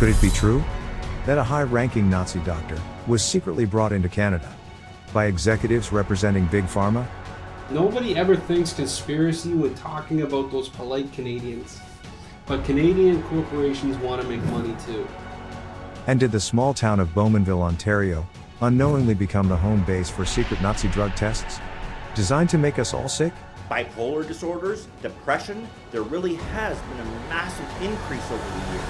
Could it be true that a high-ranking Nazi doctor was secretly brought into Canada by executives representing Big Pharma? Nobody ever thinks conspiracy when talking about those polite Canadians. But Canadian corporations want to make money too. And did the small town of Bowmanville, Ontario, unknowingly become the home base for secret Nazi drug tests, designed to make us all sick? Bipolar disorders, depression, there really has been a massive increase over the years.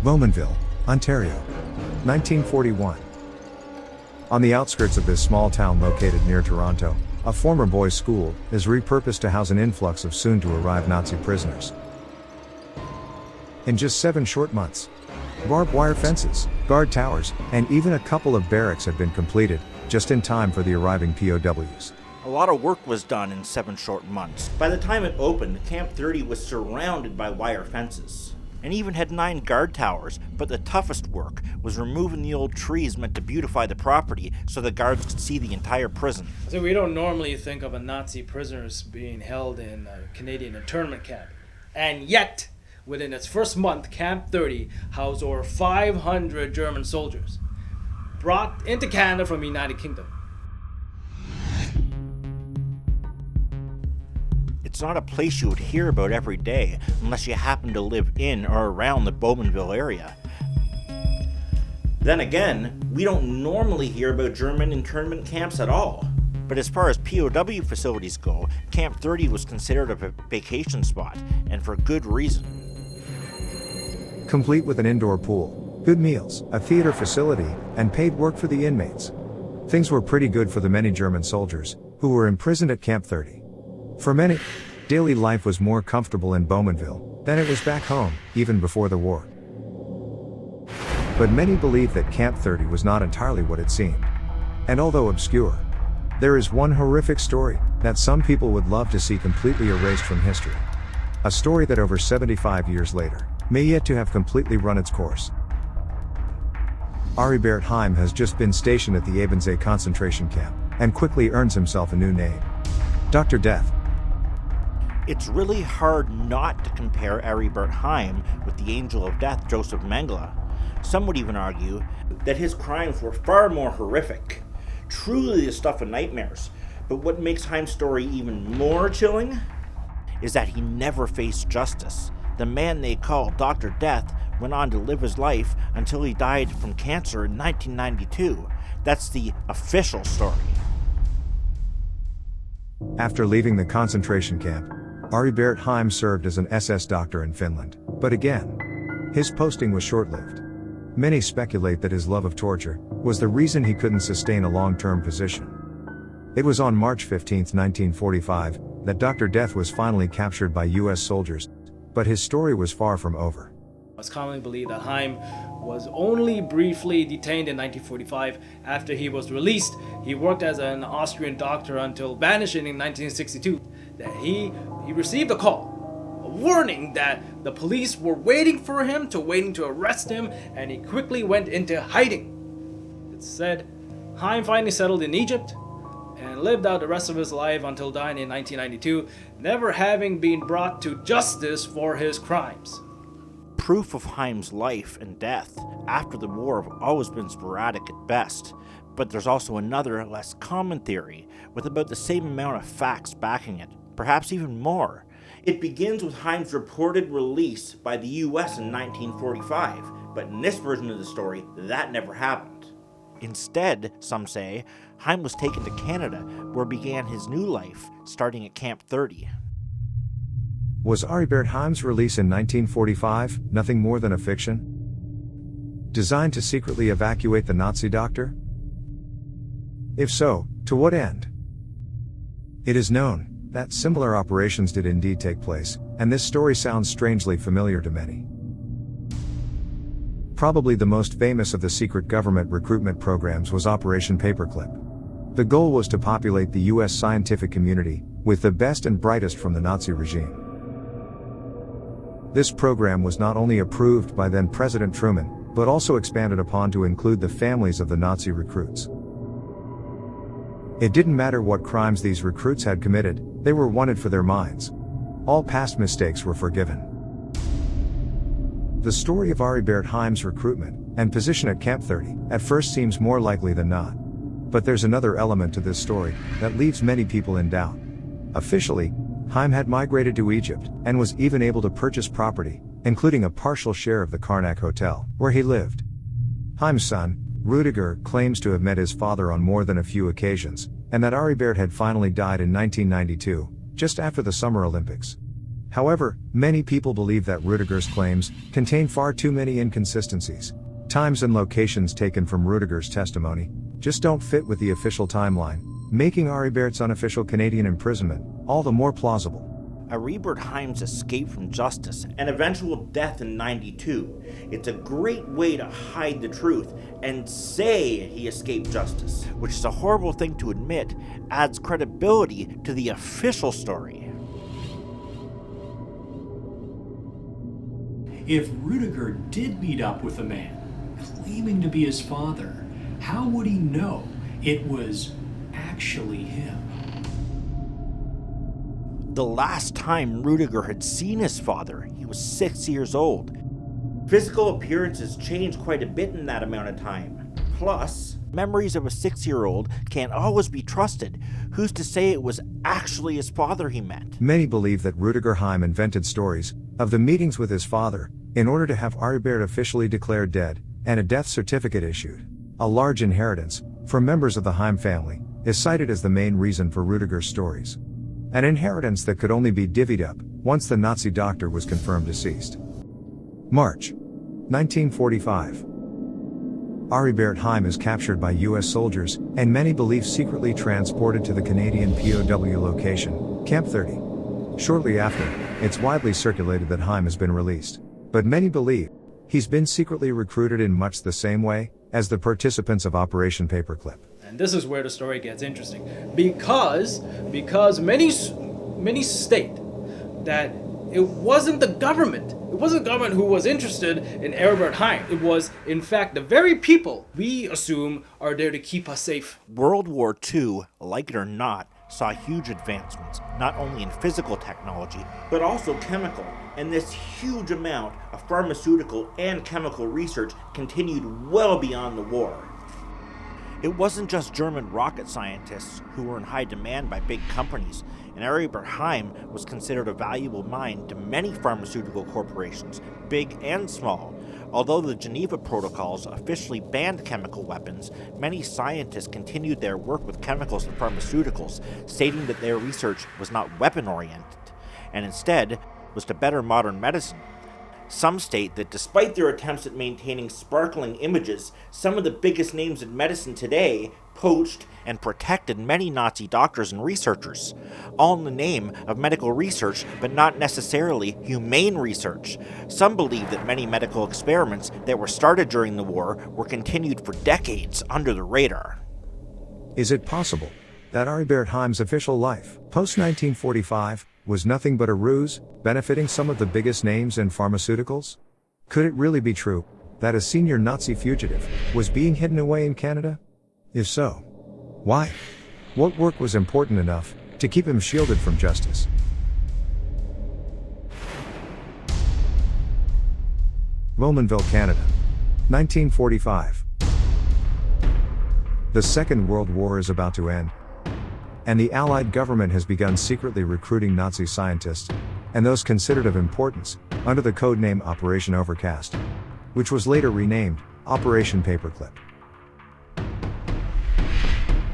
Bowmanville, Ontario, 1941. On the outskirts of this small town located near Toronto, a former boys' school is repurposed to house an influx of soon-to-arrive Nazi prisoners. In just 7 short months, barbed wire fences, guard towers, and even a couple of barracks have been completed, just in time for the arriving POWs. A lot of work was done in 7 short months. By the time it opened, Camp 30 was surrounded by wire fences, and even had 9 guard towers, but the toughest work was removing the old trees meant to beautify the property so the guards could see the entire prison. So we don't normally think of a Nazi prisoners being held in a Canadian internment camp. And yet, within its first month, Camp 30 housed over 500 German soldiers, brought into Canada from the United Kingdom. It's not a place you would hear about every day unless you happen to live in or around the Bowmanville area. Then again, we don't normally hear about German internment camps at all. But as far as POW facilities go, Camp 30 was considered a vacation spot, and for good reason. Complete with an indoor pool, good meals, a theater facility, and paid work for the inmates. Things were pretty good for the many German soldiers who were imprisoned at Camp 30. For many, daily life was more comfortable in Bowmanville than it was back home, even before the war. But many believe that Camp 30 was not entirely what it seemed. And although obscure, there is one horrific story that some people would love to see completely erased from history. A story that over 75 years later may yet to have completely run its course. Aribert Heim has just been stationed at the Ebensee concentration camp and quickly earns himself a new name: Dr. Death. It's really hard not to compare Aribert Heim with the Angel of Death, Joseph Mengele. Some would even argue that his crimes were far more horrific, truly the stuff of nightmares. But what makes Heim's story even more chilling is that he never faced justice. The man they call Dr. Death went on to live his life until he died from cancer in 1992. That's the official story. After leaving the concentration camp, Aribert Heim served as an SS doctor in Finland. But again, his posting was short-lived. Many speculate that his love of torture was the reason he couldn't sustain a long-term position. It was on March 15, 1945, that Dr. Death was finally captured by US soldiers, but his story was far from over. It's commonly believed that Heim was only briefly detained in 1945. After he was released, he worked as an Austrian doctor until vanishing in 1962. That he received a call, a warning that the police were waiting to arrest him, and he quickly went into hiding. It's said Heim finally settled in Egypt and lived out the rest of his life until dying in 1992, never having been brought to justice for his crimes. Proof of Heim's life and death after the war have always been sporadic at best, but there's also another, less common theory with about the same amount of facts backing it, perhaps even more. It begins with Heim's reported release by the US in 1945, but in this version of the story, that never happened. Instead, some say, Heim was taken to Canada, where began his new life, starting at Camp 30. Was Aribert Heim's release in 1945 nothing more than a fiction? Designed to secretly evacuate the Nazi doctor? If so, to what end? It is known that similar operations did indeed take place, and this story sounds strangely familiar to many. Probably the most famous of the secret government recruitment programs was Operation Paperclip. The goal was to populate the US scientific community with the best and brightest from the Nazi regime. This program was not only approved by then President Truman, but also expanded upon to include the families of the Nazi recruits. It didn't matter what crimes these recruits had committed, they were wanted for their minds. All past mistakes were forgiven. The story of Aribert Heim's recruitment and position at Camp 30 at first seems more likely than not. But there's another element to this story that leaves many people in doubt. Officially, Heim had migrated to Egypt and was even able to purchase property, including a partial share of the Karnak Hotel, where he lived. Heim's son, Rudiger, claims to have met his father on more than a few occasions, and that Aribert had finally died in 1992, just after the Summer Olympics. However, many people believe that Rudiger's claims contain far too many inconsistencies. Times and locations taken from Rudiger's testimony just don't fit with the official timeline, making Aribert's unofficial Canadian imprisonment all the more plausible. Aribert Heim's escape from justice and eventual death in 92. It's a great way to hide the truth and say he escaped justice, which is a horrible thing to admit, adds credibility to the official story. If Rudiger did meet up with a man claiming to be his father, how would he know it was actually him? The last time Rudiger had seen his father, he was 6 years old. Physical appearances changed quite a bit in that amount of time. Plus, memories of a 6-year-old can't always be trusted. Who's to say it was actually his father he met? Many believe that Rudiger Heim invented stories of the meetings with his father in order to have Aribert officially declared dead and a death certificate issued. A large inheritance from members of the Heim family is cited as the main reason for Rudiger's stories. An inheritance that could only be divvied up once the Nazi doctor was confirmed deceased. March 1945. Aribert Heim is captured by US soldiers and many believe secretly transported to the Canadian POW location, Camp 30. Shortly after, it's widely circulated that Heim has been released. But many believe he's been secretly recruited in much the same way as the participants of Operation Paperclip. And this is where the story gets interesting, because many state that it wasn't the government. It wasn't the government who was interested in Aribert Heim. It was, in fact, the very people we assume are there to keep us safe. World War II, like it or not, saw huge advancements, not only in physical technology, but also chemical. And this huge amount of pharmaceutical and chemical research continued well beyond the war. It wasn't just German rocket scientists who were in high demand by big companies, and Aribert Heim was considered a valuable mine to many pharmaceutical corporations, big and small. Although the Geneva Protocols officially banned chemical weapons, many scientists continued their work with chemicals and pharmaceuticals, stating that their research was not weapon-oriented, and instead was to better modern medicine. Some state that despite their attempts at maintaining sparkling images, some of the biggest names in medicine today poached and protected many Nazi doctors and researchers, all in the name of medical research, but not necessarily humane research. Some believe that many medical experiments that were started during the war were continued for decades under the radar. Is it possible that Aribert Heim's official life, post-1945, was nothing but a ruse, benefiting some of the biggest names in pharmaceuticals? Could it really be true that a senior Nazi fugitive was being hidden away in Canada? If so, why? What work was important enough to keep him shielded from justice? Bowmanville, Canada, 1945. The Second World War is about to end, and the Allied government has begun secretly recruiting Nazi scientists and those considered of importance under the code name Operation Overcast, which was later renamed Operation Paperclip.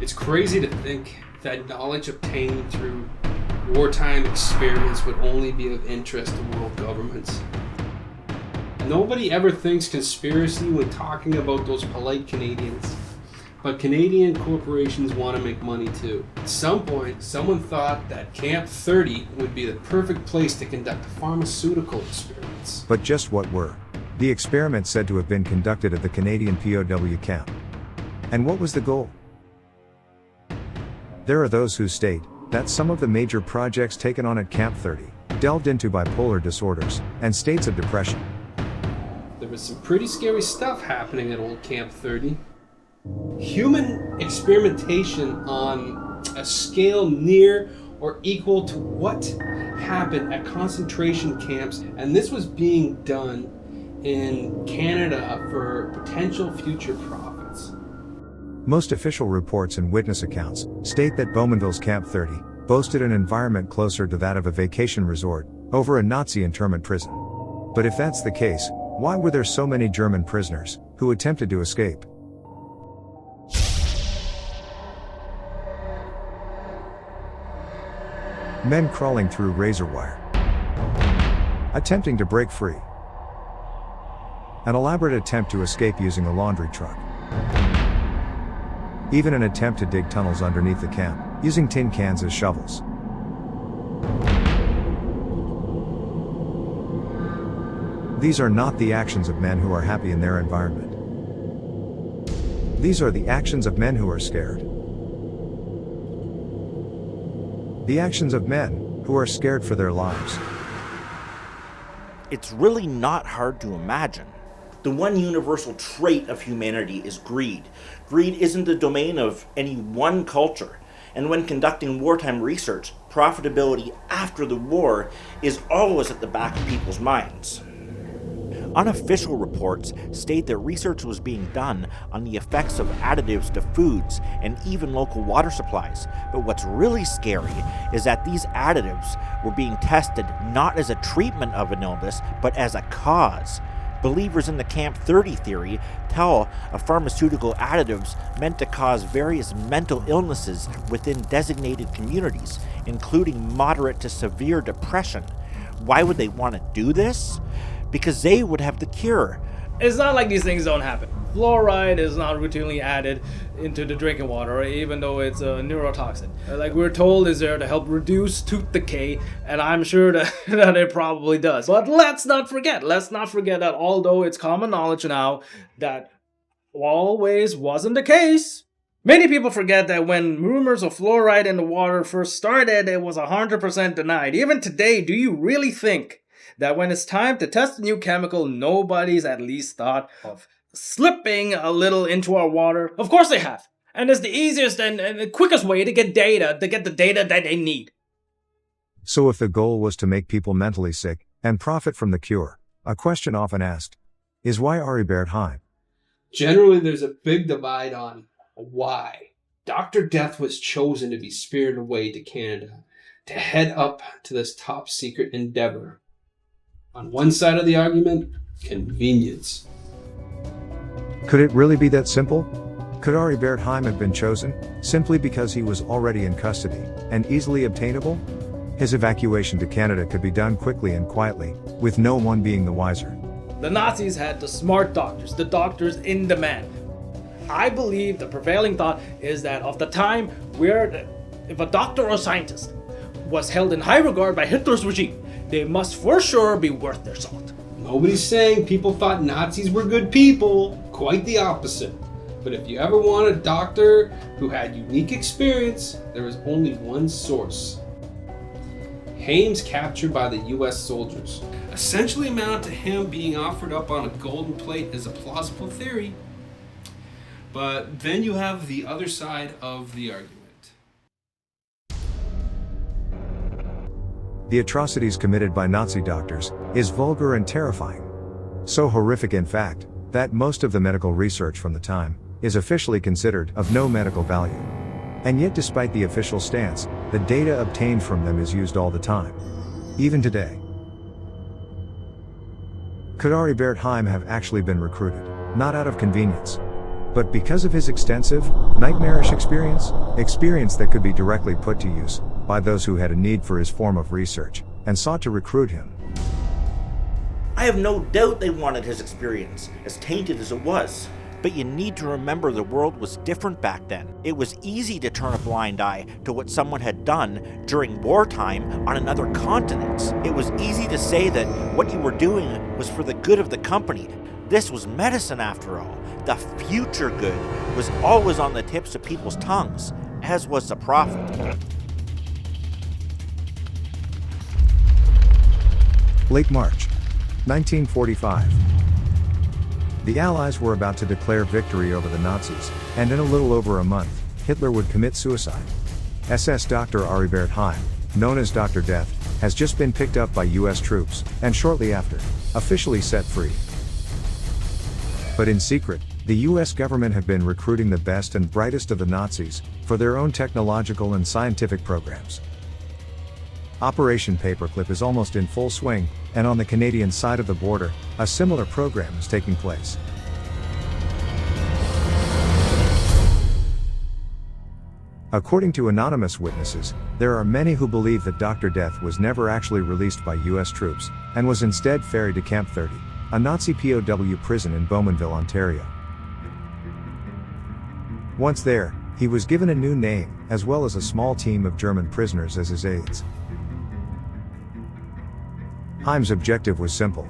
It's crazy to think that knowledge obtained through wartime experiments would only be of interest to world governments. Nobody ever thinks conspiracy when talking about those polite Canadians. But Canadian corporations want to make money too. At some point, someone thought that Camp 30 would be the perfect place to conduct pharmaceutical experiments. But just what were the experiments said to have been conducted at the Canadian POW camp? And what was the goal? There are those who state that some of the major projects taken on at Camp 30 delved into bipolar disorders and states of depression. There was some pretty scary stuff happening at old Camp 30. Human experimentation on a scale near or equal to what happened at concentration camps, and this was being done in Canada for potential future profits. Most official reports and witness accounts state that Bowmanville's Camp 30 boasted an environment closer to that of a vacation resort over a Nazi internment prison. But if that's the case, why were there so many German prisoners who attempted to escape? Men crawling through razor wire, attempting to break free. An elaborate attempt to escape using a laundry truck. Even an attempt to dig tunnels underneath the camp, using tin cans as shovels. These are not the actions of men who are happy in their environment. These are the actions of men who are scared. The actions of men who are scared for their lives. It's really not hard to imagine. The one universal trait of humanity is greed. Greed isn't the domain of any one culture. And when conducting wartime research, profitability after the war is always at the back of people's minds. Unofficial reports state that research was being done on the effects of additives to foods and even local water supplies. But what's really scary is that these additives were being tested not as a treatment of an illness, but as a cause. Believers in the Camp 30 theory tell of pharmaceutical additives meant to cause various mental illnesses within designated communities, including moderate to severe depression. Why would they want to do this? Because they would have the cure. It's not like these things don't happen. Fluoride is not routinely added into the drinking water, even though it's a neurotoxin. Like we're told, is there to help reduce tooth decay, and I'm sure that it probably does. But let's not forget that although it's common knowledge now that always wasn't the case, many people forget that when rumors of fluoride in the water first started, it was 100% denied. Even today, do you really think that when it's time to test a new chemical, nobody's at least thought of slipping a little into our water? Of course they have. And it's the easiest and the quickest way to get the data that they need. So if the goal was to make people mentally sick and profit from the cure, a question often asked is why Aribert Heim? Generally, there's a big divide on why. Dr. Death was chosen to be spirited away to Canada to head up to this top secret endeavor. On one side of the argument, convenience. Could it really be that simple? Could Aribert Heim have been chosen simply because he was already in custody and easily obtainable? His evacuation to Canada could be done quickly and quietly, with no one being the wiser. The Nazis had the smart doctors, the doctors in demand. I believe the prevailing thought is that of the time if a doctor or scientist was held in high regard by Hitler's regime, they must for sure be worth their salt. Nobody's saying people thought Nazis were good people. Quite the opposite. But if you ever want a doctor who had unique experience, there was only one source. Heim's capture by the US soldiers essentially amounted to him being offered up on a golden plate as a plausible theory. But then you have the other side of the argument. The atrocities committed by Nazi doctors is vulgar and terrifying. So horrific in fact, that most of the medical research from the time is officially considered of no medical value. And yet despite the official stance, the data obtained from them is used all the time. Even today. Could Aribert Heim have actually been recruited, not out of convenience, but because of his extensive, nightmarish experience that could be directly put to use by those who had a need for his form of research and sought to recruit him? I have no doubt they wanted his experience, as tainted as it was. But you need to remember the world was different back then. It was easy to turn a blind eye to what someone had done during wartime on another continent. It was easy to say that what you were doing was for the good of the company. This was medicine after all. The future good was always on the tips of people's tongues, as was the profit. Late March, 1945. The Allies were about to declare victory over the Nazis, and in a little over a month, Hitler would commit suicide. SS Dr. Aribert Heim, known as Dr. Death, has just been picked up by US troops, and shortly after, officially set free. But in secret, the US government had been recruiting the best and brightest of the Nazis for their own technological and scientific programs. Operation Paperclip is almost in full swing, and on the Canadian side of the border, a similar program is taking place. According to anonymous witnesses, there are many who believe that Dr. Death was never actually released by US troops, and was instead ferried to Camp 30, a Nazi POW prison in Bowmanville, Ontario. Once there, he was given a new name, as well as a small team of German prisoners as his aides. Heim's objective was simple.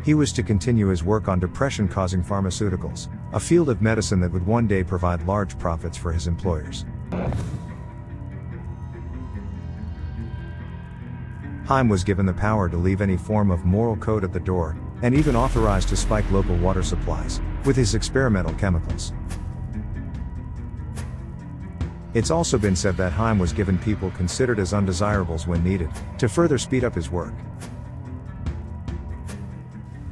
He was to continue his work on depression-causing pharmaceuticals, a field of medicine that would one day provide large profits for his employers. Heim was given the power to leave any form of moral code at the door, and even authorized to spike local water supplies with his experimental chemicals. It's also been said that Heim was given people considered as undesirables when needed, to further speed up his work.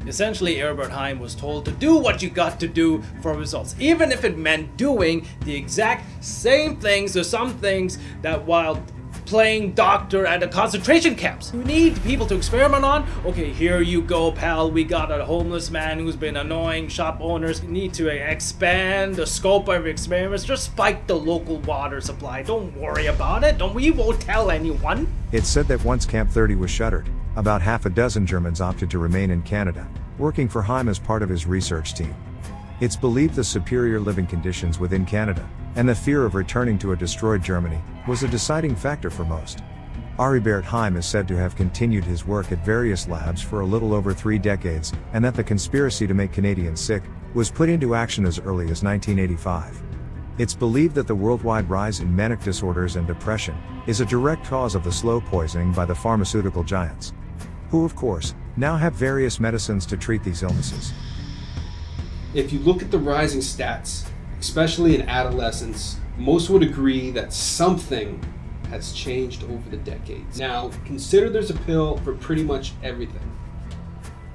Essentially, Aribert Heim was told to do what you got to do for results, even if it meant doing the exact same things or some things that while playing doctor at the concentration camps. You need people to experiment on? Okay, here you go, pal. We got a homeless man who's been annoying shop owners. You need to expand the scope of experiments. Just spike the local water supply. Don't worry about it. We won't tell anyone. It's said that once Camp 30 was shuttered, about half a dozen Germans opted to remain in Canada, working for Heim as part of his research team. It's believed the superior living conditions within Canada, and the fear of returning to a destroyed Germany, was a deciding factor for most. Aribert Heim is said to have continued his work at various labs for a little over 3 decades, and that the conspiracy to make Canadians sick was put into action as early as 1985. It's believed that the worldwide rise in manic disorders and depression is a direct cause of the slow poisoning by the pharmaceutical giants, who of course, now have various medicines to treat these illnesses. If you look at the rising stats, especially in adolescence, most would agree that something has changed over the decades. Now, consider there's a pill for pretty much everything.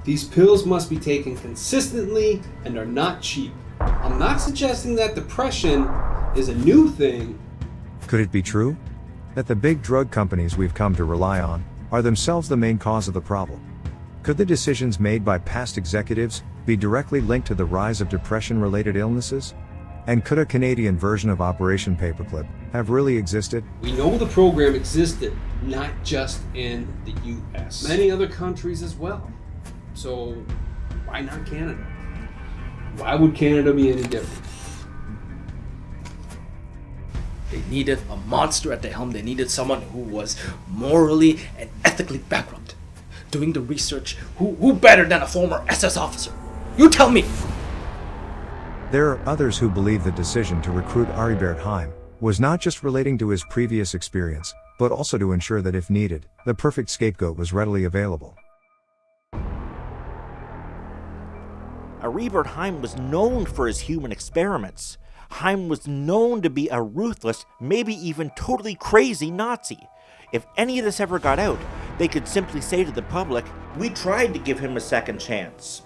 These pills must be taken consistently and are not cheap. I'm not suggesting that depression is a new thing. Could it be true that the big drug companies we've come to rely on are themselves the main cause of the problem? Could the decisions made by past executives be directly linked to the rise of depression-related illnesses? And could a Canadian version of Operation Paperclip have really existed? We know the program existed, not just in the US. Many other countries as well. So, why not Canada? Why would Canada be any different? They needed a monster at the helm. They needed someone who was morally and ethically bankrupt. Doing the research, who better than a former SS officer? You tell me! There are others who believe the decision to recruit Aribert Heim was not just relating to his previous experience, but also to ensure that if needed, the perfect scapegoat was readily available. Aribert Heim was known for his human experiments. Heim was known to be a ruthless, maybe even totally crazy Nazi. If any of this ever got out, they could simply say to the public, "We tried to give him a second chance.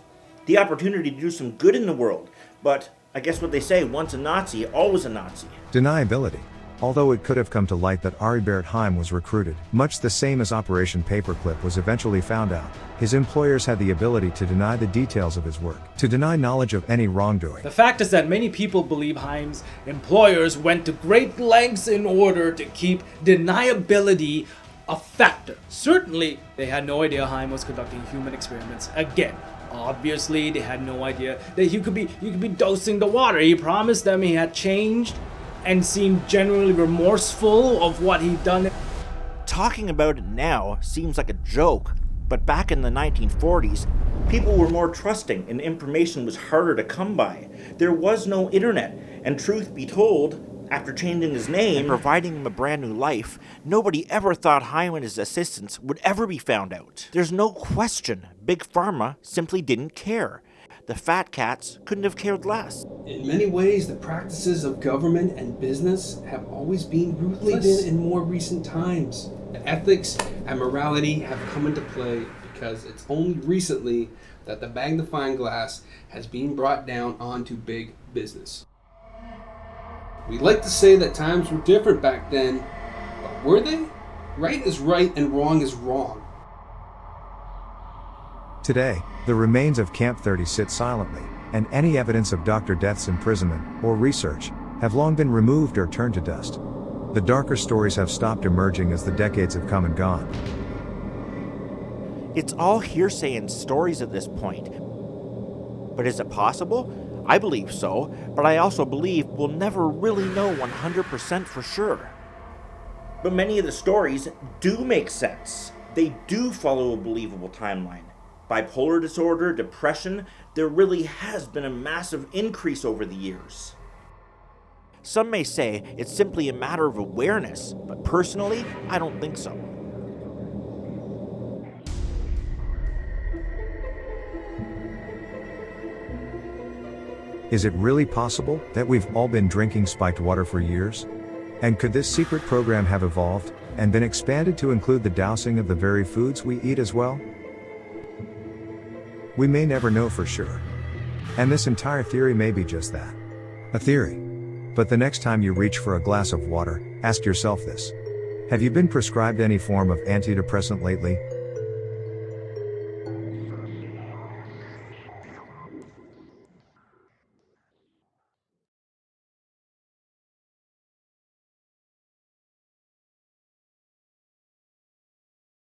The opportunity to do some good in the world, but I guess what they say, once a Nazi, always a Nazi." Deniability. Although it could have come to light that Aribert Heim was recruited, much the same as Operation Paperclip was eventually found out, his employers had the ability to deny the details of his work, to deny knowledge of any wrongdoing. The fact is that many people believe Heim's employers went to great lengths in order to keep deniability a factor. Certainly, they had no idea Heim was conducting human experiments again. Obviously, they had no idea that you could be dosing the water. He promised them he had changed and seemed genuinely remorseful of what he'd done. Talking about it now seems like a joke, but back in the 1940s, people were more trusting and information was harder to come by. There was no internet, and truth be told, after changing his name and providing him a brand new life, nobody ever thought Haim and his assistants would ever be found out. There's no question Big Pharma simply didn't care. The fat cats couldn't have cared less. In many ways, the practices of government and business have always been ruthless in more recent times. Ethics and morality have come into play because it's only recently that the magnifying glass has been brought down onto big business. We like to say that times were different back then, but were they? Right is right and wrong is wrong. Today, the remains of Camp 30 sit silently, and any evidence of Dr. Death's imprisonment or research have long been removed or turned to dust. The darker stories have stopped emerging as the decades have come and gone. It's all hearsay and stories at this point. But is it possible? I believe so, but I also believe we'll never really know 100% for sure. But many of the stories do make sense. They do follow a believable timeline. Bipolar disorder, depression, there really has been a massive increase over the years. Some may say it's simply a matter of awareness, but personally, I don't think so. Is it really possible that we've all been drinking spiked water for years? And could this secret program have evolved and been expanded to include the dousing of the very foods we eat as well? We may never know for sure. And this entire theory may be just that. A theory. But the next time you reach for a glass of water, ask yourself this. Have you been prescribed any form of antidepressant lately?